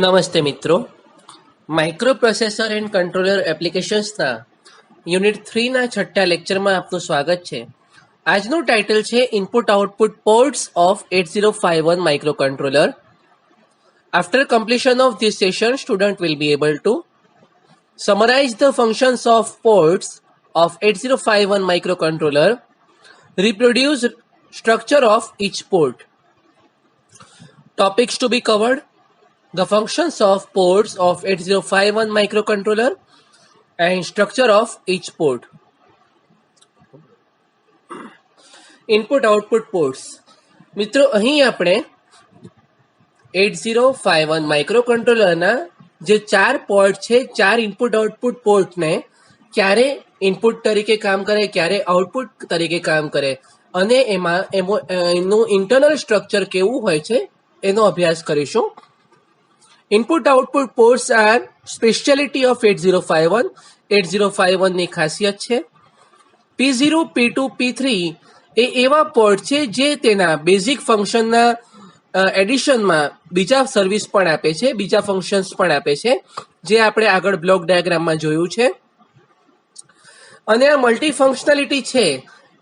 નમસ્તે મિત્રો, microprocessor and controller એપ્લિકેશન્સના unit 3ના છઠ્ઠા લેક્ચરમાં આપનું સ્વાગત છે. આજનું ટાઇટલ છે input output ports of 8051 microcontroller. After completion of this session, student will be able to summarize the functions of ports of 8051 microcontroller, reproduce structure of each port. Topics to be covered: the functions of ports of 8051 microcontroller and structure of each port. Input output ports. મિત્રો, અહીં આપણે 8051 માઇક્રોકન્ટ્રોલરના જે 4 port છે, 4 input output પોર્ટને ક્યારે input તરીકે કામ કરે, ક્યારે આઉટપુટ તરીકે કામ કરે અને એનું ઇન્ટરનલ સ્ટ્રક્ચર કેવું હોય છે એનો અભ્યાસ કરીશું. Input output ports are speciality of 8051. 8051ની ખાસિયત છે. P0, P2, P3 એ એવા પોર્ટ છે જે તેના બેઝિક ફંક્શનના એડિશનમાં બીજા સર્વિસ પણ આપે છે, બીજા ફંક્શન્સ પણ આપે છે, જે આપણે આગળ બ્લોક ડાયાગ્રામમાં જોયું છે. અને આ મલ્ટી ફંક્શનાલિટી છે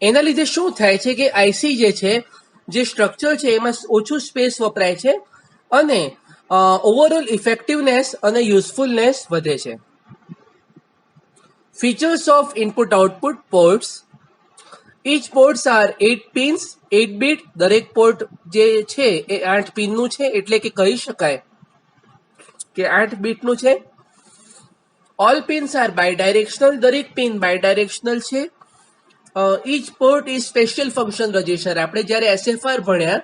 એના લીધે શું થાય છે કે આઈસી જે છે, જે સ્ટ્રક્ચર છે એમાં ઓછું સ્પેસ વપરાય છે અને ઓવરઓલ ઇફેક્ટિવનેસ અને યુઝફુલનેસ વધે છે. Features of input output ports. Each ports are 8 pins, 8 bit. દરેક પોર્ટ જે છે એ 8 પિનનું છે, એટલે કે કહી શકાય કે 8 બીટનું છે. All pins are bidirectional. દરેક પિન બાયડાયરેક્શનલ છે. Each port is special function register. આપણે જ્યારે SFR ભણ્યા,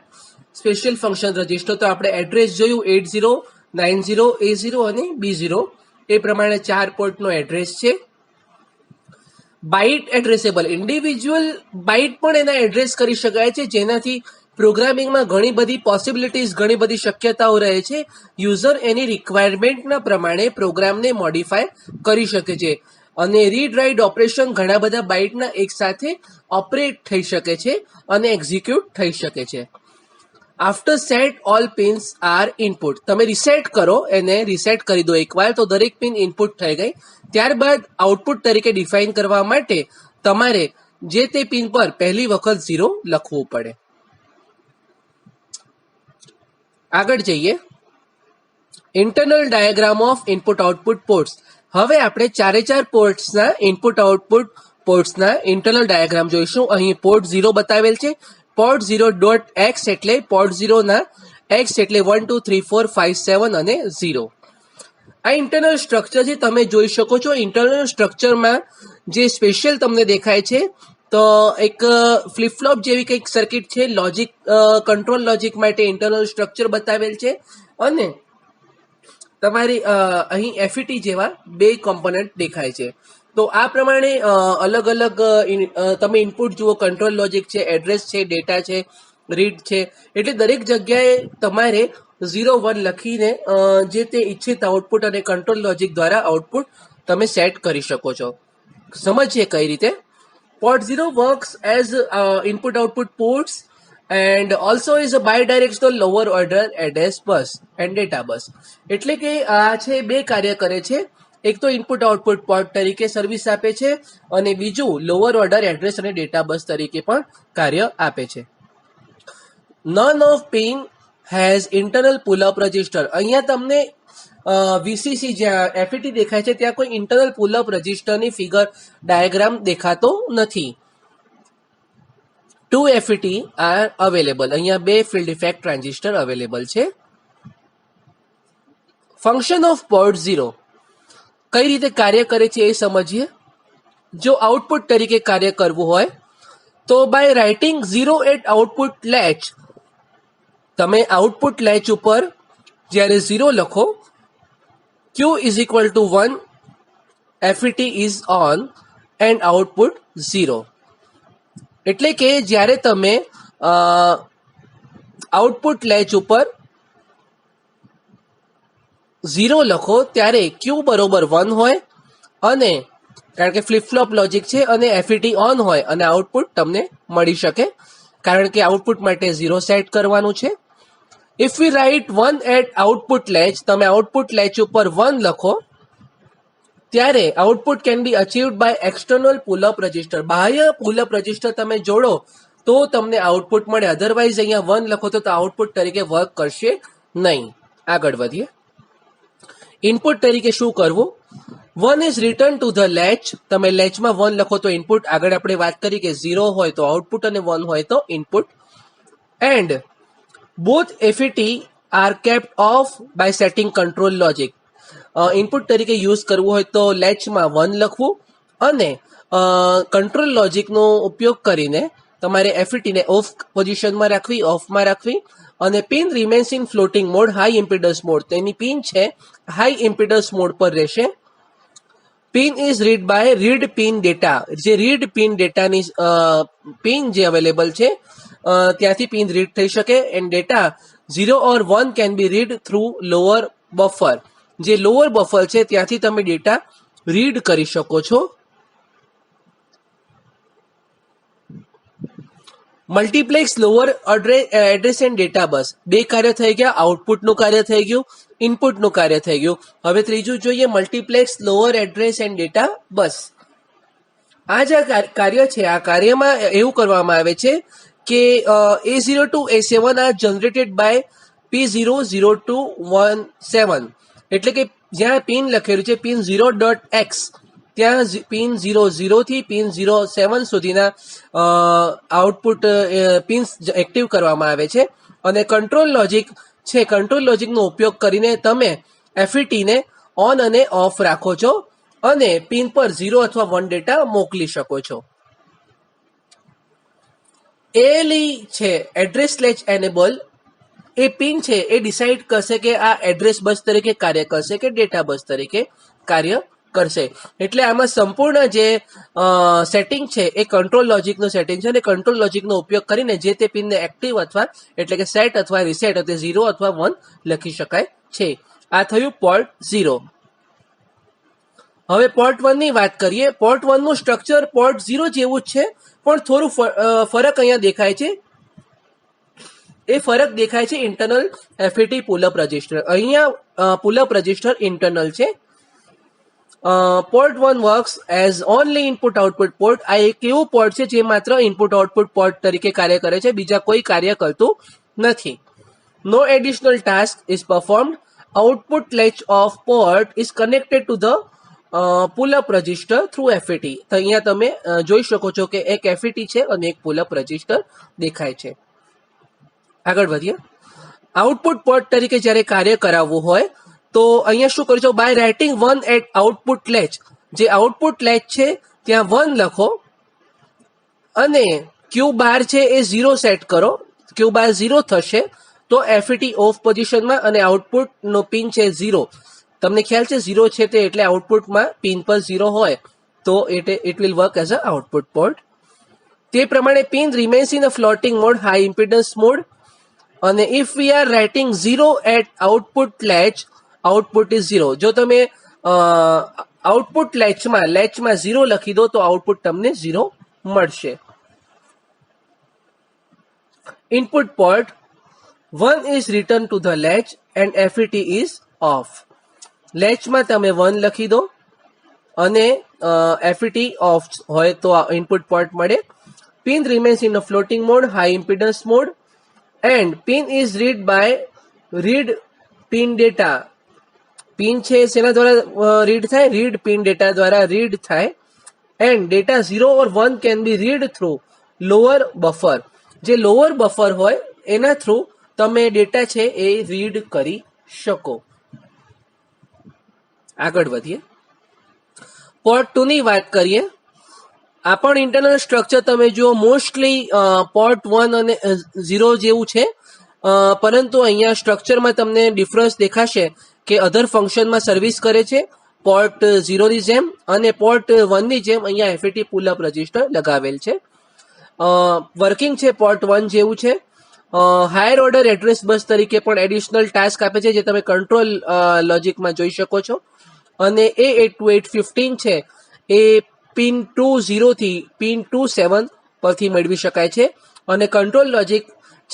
સ્પેશિયલ ફંક્શન રજિસ્ટર, તો આપણે એડ્રેસ જોયું 80, 90, A0 અને B0. એ પ્રમાણે 4 પોર્ટનો એડ્રેસ છે. Byte addressable. ઇન્ડિવિજ્યુઅલ બાઇટ પણ એના એડ્રેસ કરી શકાય છે, જેનાથી પ્રોગ્રામિંગમાં ઘણી બધી પોસિબિલિટીઝ, ઘણી બધી શક્યતાઓ રહે છે. યુઝર એની રિક્વાયરમેન્ટના પ્રમાણે પ્રોગ્રામને મોડિફાય કરી શકે છે અને રીડ રાઇટ ઓપરેશન ઘણા બધા બાઇટના એકસાથે ઓપરેટ થઈ શકે છે અને એક્ઝિક્યુટ થઈ શકે છે. After set all pins are input. તમે રિસેટ કરો, એને રિસેટ કરી દો એકવાર, તો દરેક પિન ઇનપુટ થઈ ગઈ. ત્યારબાદ આઉટપુટ તરીકે ડિફાઇન કરવા માટે તમારે જે તે પિન પર પહેલી વખત 0 લખવું પડે. આગળ જઈએ. Internal diagram of input output ports. હવે આપણે 4 પોર્ટ્સના ઇનપુટ આઉટપુટ પોર્ટ્સના ઇન્ટરનલ ડાયાગ્રામ જોઈશું. અહીં પોર્ટ 0 બતાવેલ છે. પોર્ટ 0.x એટલે પોર્ટ 0ના x એટલે 1 2 3 4 5 7 અને 0. આ ઇન્ટરનલ સ્ટ્રક્ચર છે, તમે જોઈ શકો છો. ઇન્ટરનલ સ્ટ્રક્ચરમાં જે સ્પેશિયલ તમને દેખાય છે, તો એક ફ્લિપફ્લોપ જેવી કંઈક સર્કિટ છે. લોજિક, કંટ્રોલ લોજિક માટે ઇન્ટરનલ સ્ટ્રક્ચર બતાવેલ છે અને તમારી અહીં એફઈટી જેવા 2 કોમ્પોનન્ટ દેખાય છે. તો આ પ્રમાણે અલગ અલગ તમે ઇનપુટ જુઓ. કંટ્રોલ લોજિક છે, એડ્રેસ છે, ડેટા છે, રીડ છે, એટલે દરેક જગ્યાએ તમારે 0 1 લખીને જે તે ઈચ્છિત આઉટપુટ અને કંટ્રોલ લોજિક દ્વારા આઉટપુટ તમે સેટ કરી શકો છો. સમજીએ કઈ રીતે. Port 0 works as input output ports and also is a bidirectional lower order address bus and data બસ. એટલે કે આ છે 2 કાર્ય કરે છે. એક તો ઇનપુટ આઉટપુટ પોર્ટ તરીકે સર્વિસ આપે છે અને બીજું લોઅર ઓર્ડર એડ્રેસ અને ડેટા બસ તરીકે પણ કાર્ય આપે છે. None of pin has internal pull up register. અહીંયા તમને વીસીસી જ્યાં એફઈટી દેખાય છે ત્યાં કોઈ ઇન્ટરનલ પુલ અપ રજિસ્ટરની ફિગર ડાયાગ્રામ દેખાતો નથી. 2 એફઈટી આર અવેલેબલ. અહીંયા 2 ફિલ્ડ ઇફેક્ટ ટ્રાન્ઝિસ્ટર અવેલેબલ છે. ફંક્શન ઓફ પોર્ટ 0 કઈ રીતે કાર્ય કરે છે એ સમજીએ. જો આઉટપુટ તરીકે કાર્ય કરવું હોય તો by writing 0 at output latch. તમે આઉટપુટ લેચ ઉપર જ્યારે 0 લખો, Q is equal to 1, FET is on and output 0. એટલે કે જ્યારે તમે આઉટપુટ લેચ ઉપર 0 લખો ત્યારે Q બરોબર 1 હોય અને કારણ કે ફ્લિપફ્લોપ લોજિક છે અને એફઈટી ઓન હોય અને આઉટપુટ તમને મળી શકે, કારણ કે આઉટપુટ માટે 0 સેટ કરવાનું છે. If we write 1 at output latch, તમે આઉટપુટ લેચ ઉપર 1 લખો, ત્યારે output can be achieved by external pull up register. બાહ્ય પુલ અપ રજિસ્ટર તમે જોડો તો તમને આઉટપુટ મળે, અધરવાઇઝ અહીંયા 1 લખો તો આઉટપુટ તરીકે વર્ક કરશે નહીં. આગળ વધીએ. ઇનપુટ તરીકે શું કરવું? 1 is return to the latch. તમે લેચમાં 1 લખો તો ઇનપુટ. આગળ આપણે વાત કરી કે 0 હોય તો આઉટપુટ અને 1 હોય તો input. And both FET are kept off by setting control logic. Input તરીકે યુઝ કરવું હોય તો લેચમાં 1 લખવું અને કંટ્રોલ લોજિકનો ઉપયોગ કરીને તમારે FET ને ઓફ પોઝિશનમાં રાખવી, ઓફમાં રાખવી, અને pin remains in floating mode, high impedance mode. તેની પિન છે હાઈ ઇમ્પિડન્સ મોડ પર રહેશે. Pin is read by read pin data. જે રીડ પિન ડેટાની પિન જે અવેલેબલ છે ત્યાંથી પિન રીડ થઈ શકે. And data 0 or 1 can be read through lower buffer. જે લોઅર બફર છે ત્યાંથી તમે ડેટા રીડ કરી શકો છો. Multiplex lower address and data bus. 2 કાર્ય થઈ ગયા. આઉટપુટનું કાર્ય થઈ ગયું, ઇનપુટનું કાર્ય થઈ ગયું. હવે ત્રીજું જોઈએ, multiplex lower address and data બસ. આ જે કાર્ય છે, આ કાર્યમાં એવું કરવામાં આવે છે કે A0 to A7 R generated by P00217. એટલે કે જ્યાં પિન લખેલું છે પિન 0.x, ત્યાં પિન 00 થી પિન 07 સુધીના આઉટપુટ પિન્સ એક્ટિવ કરવામાં આવે છે. અને કંટ્રોલ લોજિક છે, કંટ્રોલ લોજિકનો ઉપયોગ કરીને તમે FET ને ઓન અને ઓફ રાખો છો અને પિન પર 0 અથવા 1 ડેટા મોકલી શકો છો. ALE છે એડ્રેસ લેચ એનેબલ. એ પિન છે એ ડિસાઇડ કરશે કે આ એડ્રેસ બસ તરીકે કાર્ય કરશે કે ડેટા બસ તરીકે કાર્ય કરશે. એટલે આમાં સંપૂર્ણ જે સેટિંગ છે એ કંટ્રોલ લોજિકનું સેટિંગ છે અને કંટ્રોલ લોજિકનો ઉપયોગ કરીને જે તે પિનને એક્ટિવ અથવા એટલે કે સેટ અથવા રિસેટ અથવા 0 અથવા 1 લખી શકાય છે. આ થયું પોર્ટ 0. હવે પોર્ટ 1 ની વાત કરીએ. પોર્ટ 1 નું સ્ટ્રક્ચર પોર્ટ 0 જેવું જ છે, પણ થોડું ફરક અહીંયા દેખાય છે. એ ફરક દેખાય છે ઇન્ટરનલ FET પુલઅપ રજિસ્ટર. અહીંયા પુલઅપ રજિસ્ટર ઇન્ટરનલ છે. Port 1 works as only input output port. આ એક એવું પોર્ટ છે જે માત્ર ઇનપુટ આઉટપુટ પોર્ટ તરીકે કાર્ય કરે છે, બીજા કોઈ કાર્ય કરતું નથી. No additional task is performed. Output latch of port is connected to the pull up register through FET. તો અહીંયા તમે જોઈ શકો છો કે એક FET છે અને એક પુલઅપ રજિસ્ટર દેખાય છે. આગળ વધીએ. આઉટપુટ પોર્ટ તરીકે જ્યારે કાર્ય કરાવવું હોય તો અહીંયા શું કરજો, by writing 1 at output latch. જે આઉટપુટ લેચ છે ત્યાં 1 લખો અને ક્યુ બાર છે એ 0 સેટ કરો. ક્યુ બાર 0 થશે તો FET ઓફ પોઝિશનમાં અને આઉટપુટનો પિન છે 0. તમને ખ્યાલ છે 0 છે તે એટલે આઉટપુટમાં પિન પર 0 હોય તો it will work as a output port. તે પ્રમાણે pin remains in a floating mode, high impedance mode. અને if we are writing 0 at output latch, output is 0. જો તમે આઉટપુટ લેચમાં 0 લખી દો તો આઉટપુટ તમને 0 મળશે. Input port 1 is return to the latch and FET is off. લેચમાં તમે 1 લખી દો અને FET ઓફ હોય તો ઇનપુટ પોર્ટ મળે. Pin remains in a floating mode, high impedance mode. And pin is read by read pin data. Pin છે શેના દ્વારા રીડ થાય? રીડ પિન ડેટા દ્વારા રીડ થાય. And data 0 or 1 can be read through lower buffer. જે lower buffer હોય એના through તમે ડેટા છે એ રીડ કરી શકો. આગળ વધીએ. પોર્ટ 2 ની વાત કરીએ. આ પણ ઇન્ટરનલ સ્ટ્રક્ચર તમે જુઓ, મોસ્ટલી પોર્ટ 1 અને 0 જેવું છે, પરંતુ અહીંયા સ્ટ્રક્ચરમાં તમને ડિફરન્સ દેખાશે કે અધર ફંક્શનમાં સર્વિસ કરે છે. પોર્ટ 0 ની જેમ અને પોર્ટ 1 ની જેમ અહીંયા FET પુલઅપ રજિસ્ટર લગાવેલ છે. વર્કિંગ છે પોર્ટ 1 જેવું છે. હાયર ઓર્ડર એડ્રેસ બસ તરીકે પણ એડિશનલ ટાસ્ક આપે છે જે તમે કંટ્રોલ લોજિકમાં જોઈ શકો છો. અને A8 to 815 છે એ પિન 20 થી પિન 27 પરથી મેળવી શકાય છે. અને કંટ્રોલ લોજિક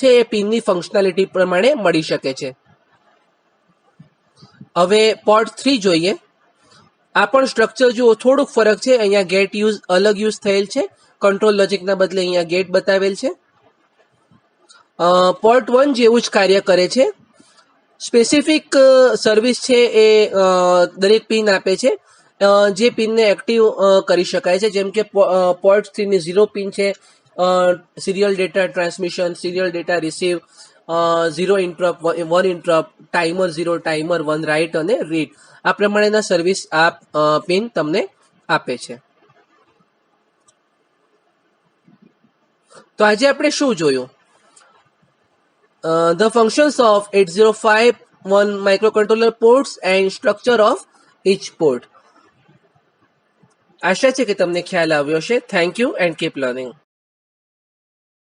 છે એ પિનની ફંક્શનાલિટી પ્રમાણે મળી શકે છે. હવે પોર્ટ 3 જોઈએ. આ પણ સ્ટ્રક્ચર જુઓ, થોડુંક ફરક છે. અહીંયા ગેટ અલગ યુઝ થયેલ છે, કંટ્રોલ લોજિકના બદલે અહીંયા ગેટ બતાવેલ છે. પોર્ટ 1 જેવું જ કાર્ય કરે છે. સ્પેસિફિક સર્વિસ છે એ દરેક પિન આપે છે, જે પિનને એક્ટિવ કરી શકાય છે. જેમ કે પોર્ટ 3 ની 0 પિન છે, serial data transmission, serial data receive, 0 interrupt, 1 interrupt, timer 0, timer 1 write અને રીડ. આ પ્રમાણેના સર્વિસ આ પિન તમને આપે છે. તો આજે આપણે શું જોયું? The functions of 8051 microcontroller ports and structure of each port. આશા છે કે તમને ખ્યાલ આવ્યો હશે. Thank you and keep learning.